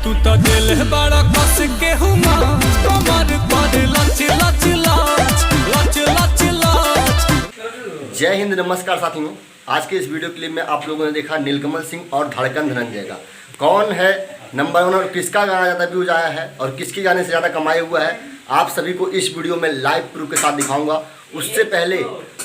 तू तो दिल है बड़ा कस के हुमा कमर पर लच लच लच लच लच लच। जय हिंद, नमस्कार साथियों। आज के इस वीडियो क्लिप में आप लोगों ने देखा नीलकमल सिंह और धड़कन धनंजय का कौन है नंबर 1 और किसका गाना ज़्यादा व्यूज आया है और किसके गाने से ज़्यादा कमाई हुआ है, आप सभी को इस वीडियो में लाइव प्रूफ के साथ दिखाऊंगा। उससे पहले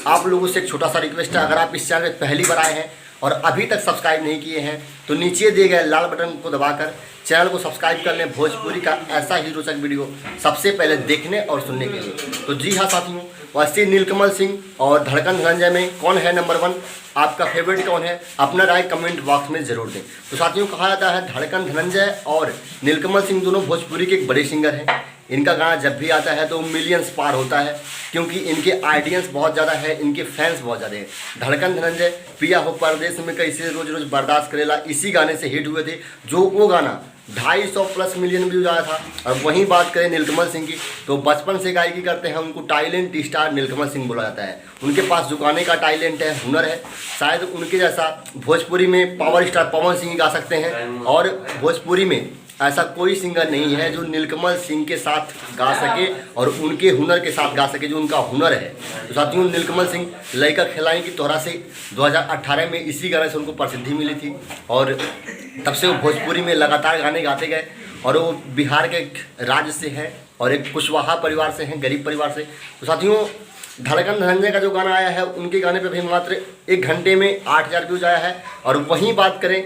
आप लोगों से एक छोटा सा रिक्वेस्ट है, अगर आप इस चैनल में पहली बार आए हैं और अभी तक सब्सक्राइब नहीं किए हैं तो नीचे दिए गए लाल बटन को दबाकर चैनल को सब्सक्राइब कर लें भोजपुरी का ऐसा ही रोचक वीडियो सबसे पहले देखने और सुनने के लिए। तो जी हाँ साथियों, वैसे नीलकमल सिंह और धड़कन धनंजय में कौन है नंबर 1, आपका फेवरेट कौन है, अपना राय कमेंट बॉक्स में जरूर दें। तो साथियों, कहा जाता है धड़कन धनंजय और नीलकमल सिंह दोनों भोजपुरी के एक बड़े सिंगर हैं। इनका गाना जब भी आता है तो मिलियंस पार होता है, क्योंकि इनके ऑडियंस बहुत ज़्यादा है, इनके फैंस बहुत ज़्यादा हैं। धड़कन धनंजय पिया हो परदेश में कैसे रोज रोज बर्दाश्त करेला इसी गाने से हिट हुए थे, जो वो गाना 250+ मिलियन व्यूज आया था। और वहीं बात करें नीलकमल सिंह की, तो बचपन से गायकी करते हैं, उनको टैलेंट स्टार नीलकमल सिंह बोला जाता है। उनके पास जो गाने का टैलेंट है, हुनर है, शायद उनके जैसा भोजपुरी में पावर स्टार पवन सिंह गा सकते हैं। और भोजपुरी में ऐसा कोई सिंगर नहीं है जो नीलकमल सिंह के साथ गा सके और उनके हुनर के साथ गा सके, जो उनका हुनर है। तो साथियों, नीलकमल सिंह लड़का खिलाड़ी की तोहरा से 2018 में इसी गाने से उनको प्रसिद्धि मिली थी और तब से वो भोजपुरी में लगातार गाने गाते गए। और वो बिहार के एक राज्य से हैं और एक कुशवाहा परिवार से हैं, गरीब परिवार से। तो साथियों, धड़कन धनंजय का जो गाना आया है, उनके गाने पे भी मात्र 1 घंटे में 8000 व्यूज आया है। और वहीं बात करें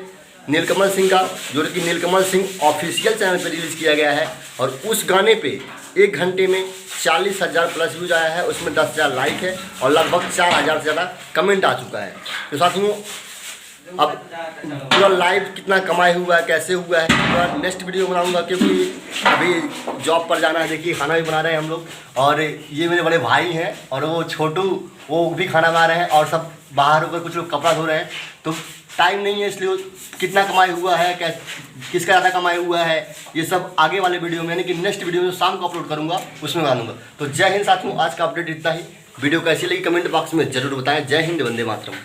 नीलकमल सिंह का, जो कि नीलकमल सिंह ऑफिशियल चैनल पर रिलीज़ किया गया है, और उस गाने पे 1 घंटे में 40,000+ व्यूज आया है। उसमें 10,000 लाइक है और लगभग 4,000 से ज़्यादा कमेंट आ चुका है। तो साथियों, अब पूरा लाइव कितना कमाई हुआ है, कैसे हुआ है, पूरा नेक्स्ट वीडियो बनाऊंगा, क्योंकि अभी जॉब पर जाना है। देखिए, खाना भी बना रहे हैं हम लोग, और ये मेरे बड़े भाई हैं और वो छोटू, वो भी खाना बना रहे हैं, और सब बाहर होकर कुछ लोग कपड़ा धो रहे हैं। तो टाइम नहीं है, इसलिए कितना कमाई हुआ है, किसका ज़्यादा कमाई हुआ है, ये सब आगे वाले वीडियो में, यानी कि नेक्स्ट वीडियो में शाम को अपलोड करूँगा, उसमें डालूंगा। तो जय हिंद साथियों, आज का अपडेट इतना ही। वीडियो कैसी लगी कमेंट बॉक्स में जरूर बताएं। जय हिंद, वंदे मातरम।